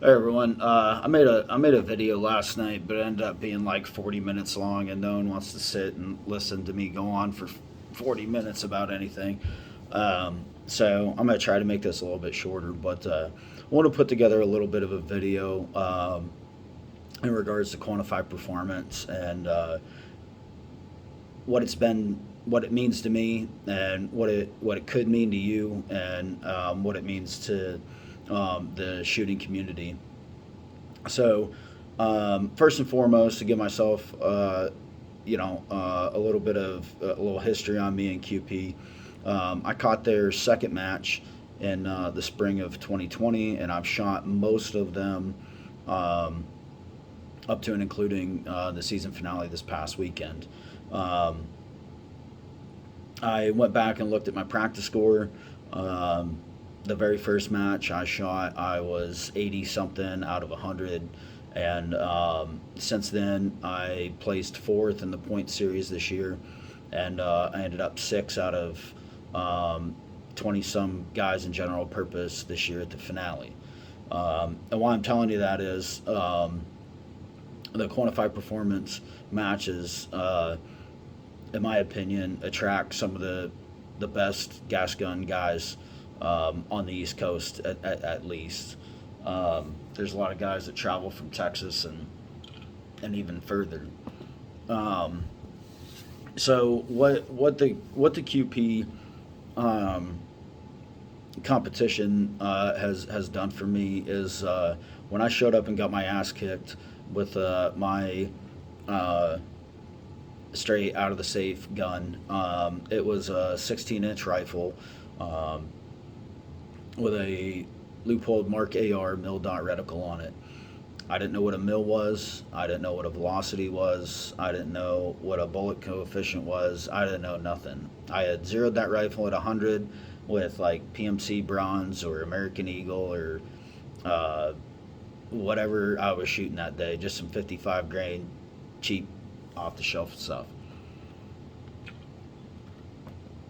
Hey everyone, I made a video last night, but it ended up being like 40 minutes long, and no one wants to sit and listen to me go on for 40 minutes about anything. So I'm gonna try to make this a little bit shorter, but I want to put together a little bit of a video in regards to quantified performance and what it's been, what it means to me, and what it could mean to you, and what it means to the shooting community. So, first and foremost, to give myself, a little bit of a little history on me and QP. I caught their second match in the spring of 2020, and I've shot most of them um, up to and including the season finale this past weekend. Um, I went back and looked at my practice score. Um, the very first match I shot, I was 80 something out of 100. And since then, I placed fourth in the point series this year. And I ended up six out of 20 some guys in general purpose this year at the finale. And why I'm telling you that is the quantified performance matches. In my opinion, attract some of the best gas gun guys on the East Coast at least. There's a lot of guys that travel from Texas and even further. Um, so what the QP um, competition has done for me is when I showed up and got my ass kicked with my uh, straight out of the safe gun. It was a 16-inch rifle um, with a loopholed Mark AR mil dot reticle on it. I didn't know what a mil was. I didn't know what a velocity was. I didn't know what a bullet coefficient was. I didn't know nothing. I had zeroed that rifle at 100 with like PMC bronze or American Eagle or uh, whatever I was shooting that day. Just some 55 grain cheap off the shelf stuff.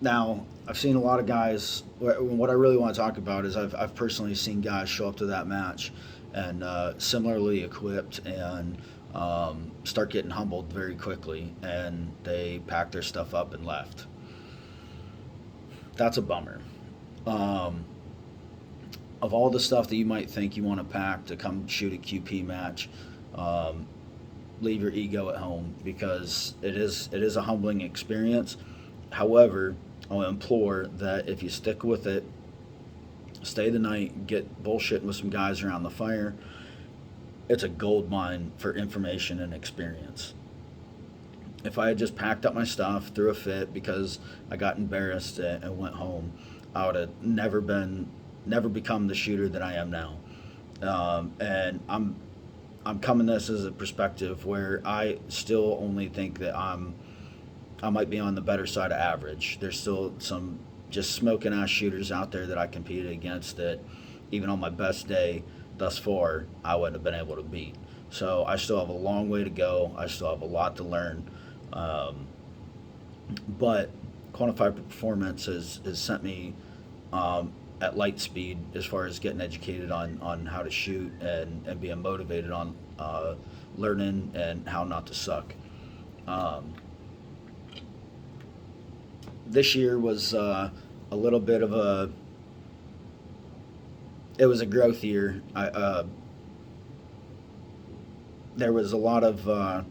Now, I've seen a lot of guys. What I really want to talk about is I've personally seen guys show up to that match and similarly equipped and start getting humbled very quickly, and they packed their stuff up and left. That's a bummer. Um, of all the stuff that you might think you want to pack to come shoot a QP match, um, leave your ego at home because it is a humbling experience. However, I'll implore that if you stick with it, stay the night, get bullshitting with some guys around the fire. It's a gold mine for information and experience. If I had just packed up my stuff, threw a fit because I got embarrassed and went home, I would have never become the shooter that I am now. And I'm coming this as a perspective where I still only think that I might be on the better side of average. There's still some just smoking ass shooters out there that I competed against that even on my best day thus far I wouldn't have been able to beat. So I still have a long way to go. I still have a lot to learn. Um, but quantified performance has sent me at light speed as far as getting educated on how to shoot and being motivated on learning and how not to suck. Um, this year was a little bit of a it was a growth year. There was a lot of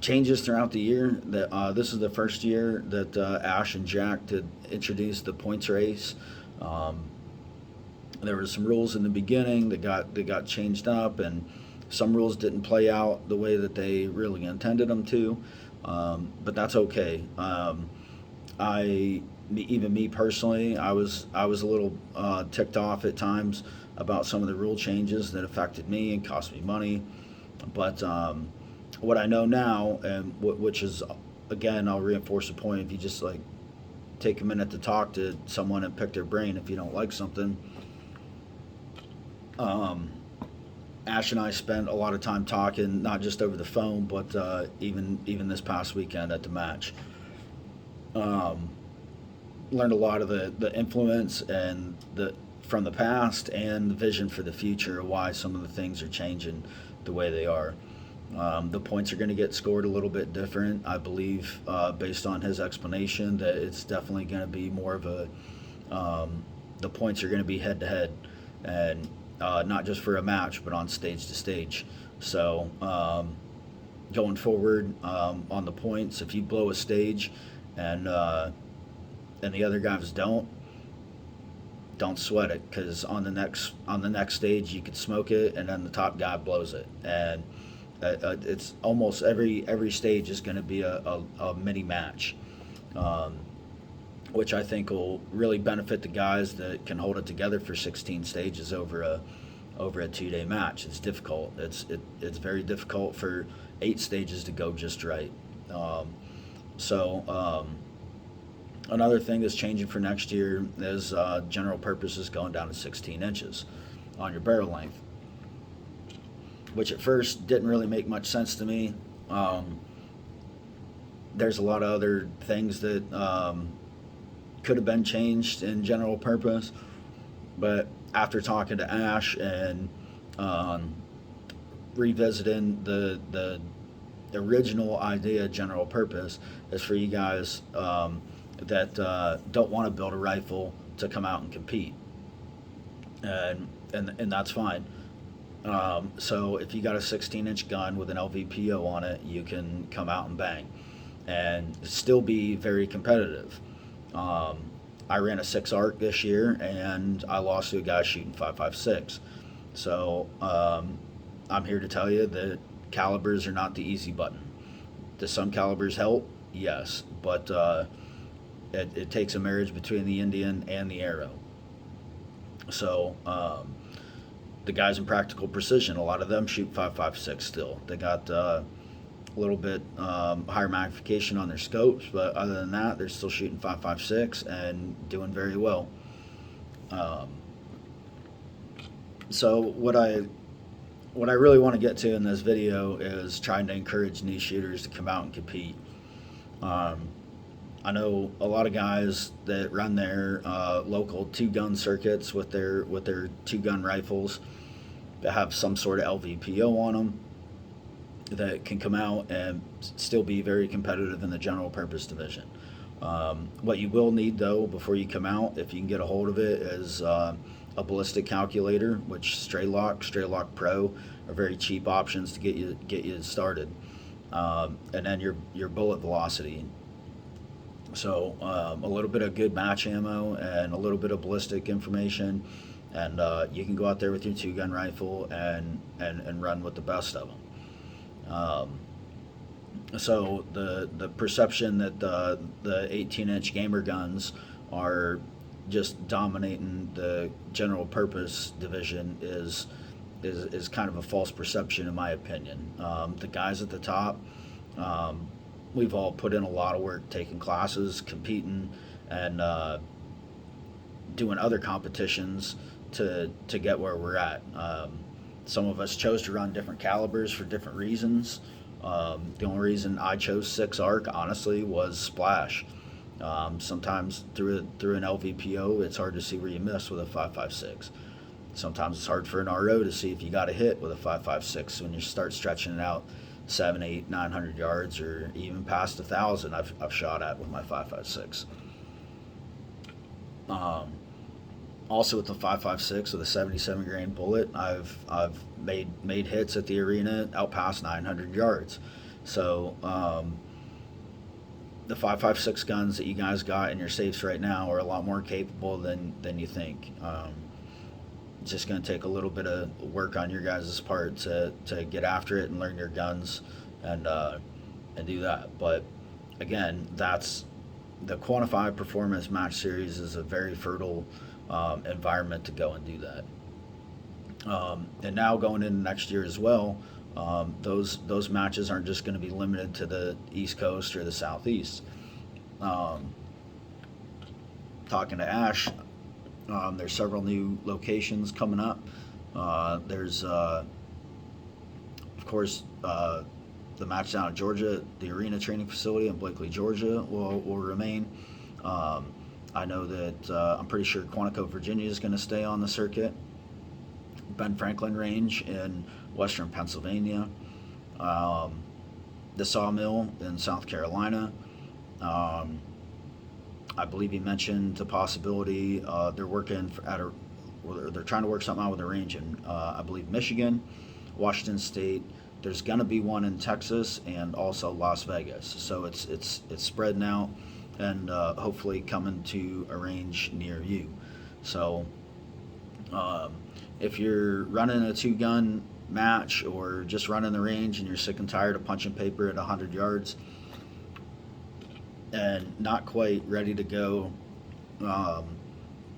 changes throughout the year. That this is the first year that Ash and Jack did introduce the points race. Um, there were some rules in the beginning that got changed up, and some rules didn't play out the way that they really intended them to. But that's okay. Even me personally, I was a little ticked off at times about some of the rule changes that affected me and cost me money. But what I know now, and which is again, I'll reinforce the point. If you just like take a minute to talk to someone and pick their brain, if you don't like something, um, Ash and I spent a lot of time talking, not just over the phone, but even this past weekend at the match. Um, Learned a lot of the influence and the from the past and the vision for the future of why some of the things are changing the way they are. The points are going to get scored a little bit different. I believe, based on his explanation, that it's definitely going to be more of a the points are going to be head to head, and not just for a match, but on stage to stage. So going forward, on the points, if you blow a stage and the other guys don't sweat it, because on the next stage you could smoke it and then the top guy blows it, and it's almost every stage is going to be a mini match, which I think will really benefit the guys that can hold it together for 16 stages over a 2-day match. It's difficult. It's very difficult for 8 stages to go just right. So another thing that's changing for next year is general purpose is going down to 16 inches on your barrel length, which at first didn't really make much sense to me. There's a lot of other things that could have been changed in general purpose, but after talking to Ash and revisiting the original idea of general purpose is for you guys that don't want to build a rifle to come out and compete, and that's fine. So if you got a 16-inch gun with an LVPO on it, you can come out and bang and still be very competitive. I ran a 6 arc this year and I lost to a guy shooting 5.56. So I'm here to tell you that calibers are not the easy button. Do some calibers help? Yes, but it takes a marriage between the Indian and the arrow. So the guys in Practical Precision, a lot of them shoot 5.56 still. They got a little bit higher magnification on their scopes, but other than that, they're still shooting 5.56 and doing very well. So what I really want to get to in this video is trying to encourage new shooters to come out and compete. I know a lot of guys that run their local 2-gun circuits with their 2-gun rifles that have some sort of LVPO on them that can come out and still be very competitive in the general purpose division. What you will need, though, before you come out, if you can get a hold of it, is a ballistic calculator, which Straylock Pro are very cheap options to get you started, and then your bullet velocity. So a little bit of good match ammo and a little bit of ballistic information, and you can go out there with your 2-gun rifle and run with the best of them. So the perception that the 18-inch gamer guns are just dominating the general purpose division is kind of a false perception, in my opinion. The guys at the top, we've all put in a lot of work, taking classes, competing, and doing other competitions to get where we're at. Some of us chose to run different calibers for different reasons. The only reason I chose 6 arc, honestly, was splash. Sometimes through an LVPO, it's hard to see where you miss with a 5.56. Sometimes it's hard for an RO to see if you got a hit with a 5.56 when you start stretching it out 700, 800, 900 yards, or even past 1,000. I've shot at with my 5.56. Also with the 5.56 with a 77 grain bullet, I've made hits at the arena out past 900 yards. So the 5.56 guns that you guys got in your safes right now are a lot more capable than you think. It's just going to take a little bit of work on your guys' part to get after it and learn your guns and do that. But again, that's the Quantified Performance match series is a very fertile environment to go and do that. And now going into next year as well, those matches aren't just going to be limited to the East Coast or the Southeast. Talking to Ash, there's several new locations coming up. There's, of course, the match down in Georgia, the arena training facility in Blakely, Georgia will remain. I know that I'm pretty sure Quantico, Virginia is going to stay on the circuit. Ben Franklin Range in western Pennsylvania. Um, the Sawmill in South Carolina. Um, I believe he mentioned the possibility they're working at a, or they're trying to work something out with a range in, I believe, Michigan, Washington State. There's going to be one in Texas and also Las Vegas. So it's spreading out and hopefully coming to a range near you. So um, if you're running a two-gun match or just running the range and you're sick and tired of punching paper at 100 yards and not quite ready to go um,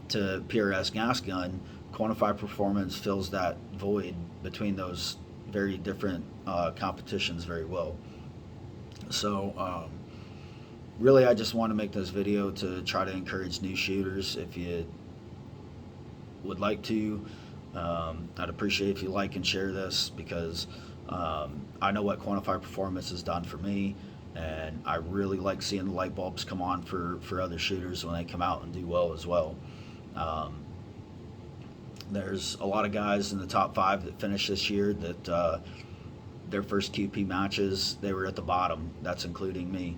to PRS gas gun, Quantified Performance fills that void between those very different competitions very well. So really, I just want to make this video to try to encourage new shooters. If you would like to, I'd appreciate if you like and share this, because I know what Quantified Performance has done for me, and I really like seeing the light bulbs come on for other shooters when they come out and do well as well. There's a lot of guys in the top 5 that finished this year that their first QP matches, they were at the bottom. That's including me.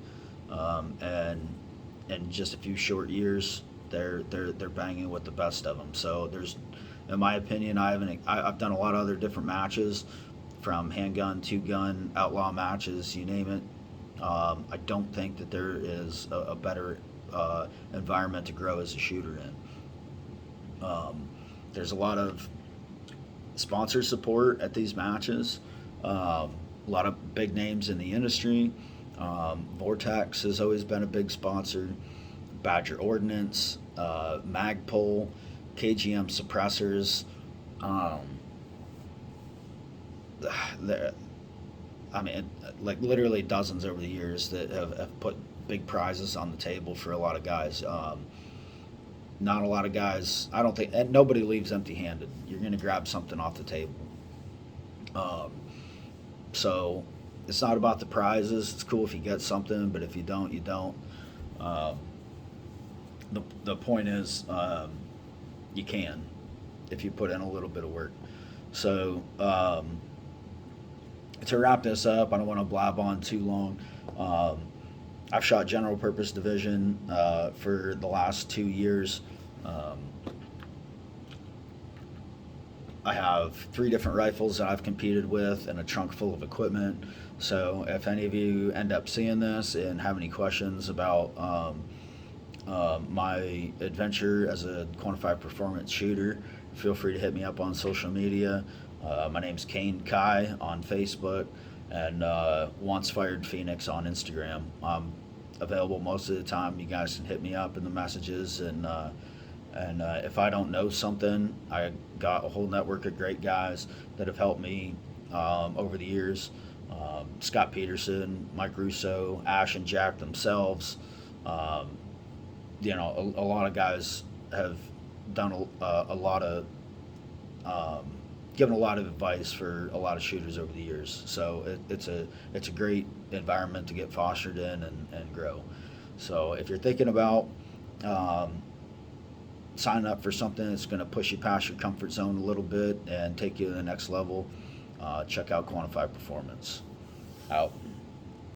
And in just a few short years, they're banging with the best of them. So there's, in my opinion, I've done a lot of other different matches, from handgun, two-gun, outlaw matches, you name it. I don't think that there is a better environment to grow as a shooter in. There's a lot of sponsor support at these matches. A lot of big names in the industry. Vortex has always been a big sponsor. Badger Ordnance, Magpul, KGM Suppressors. I mean, like literally dozens over the years that have put big prizes on the table for a lot of guys. Not a lot of guys, I don't think, and nobody leaves empty-handed. You're going to grab something off the table. So it's not about the prizes. It's cool if you get something, but if you don't, you don't. The point is, you can, if you put in a little bit of work. So to wrap this up, I don't want to blab on too long. I've shot general purpose division for the last 2 years. I have 3 different rifles that I've competed with and a trunk full of equipment. So if any of you end up seeing this and have any questions about my adventure as a Quantified Performance shooter, feel free to hit me up on social media. My name's Kane Kai on Facebook, and Once Fired Phoenix on Instagram. I'm available most of the time. You guys can hit me up in the messages, and if I don't know something, I got a whole network of great guys that have helped me over the years. Scott Peterson, Mike Russo, Ash and Jack themselves. A lot of guys have done a lot of given a lot of advice for a lot of shooters over the years. So it's a great environment to get fostered in and grow. So if you're thinking about signing up for something that's going to push you past your comfort zone a little bit and take you to the next level, check out Quantified Performance. Out.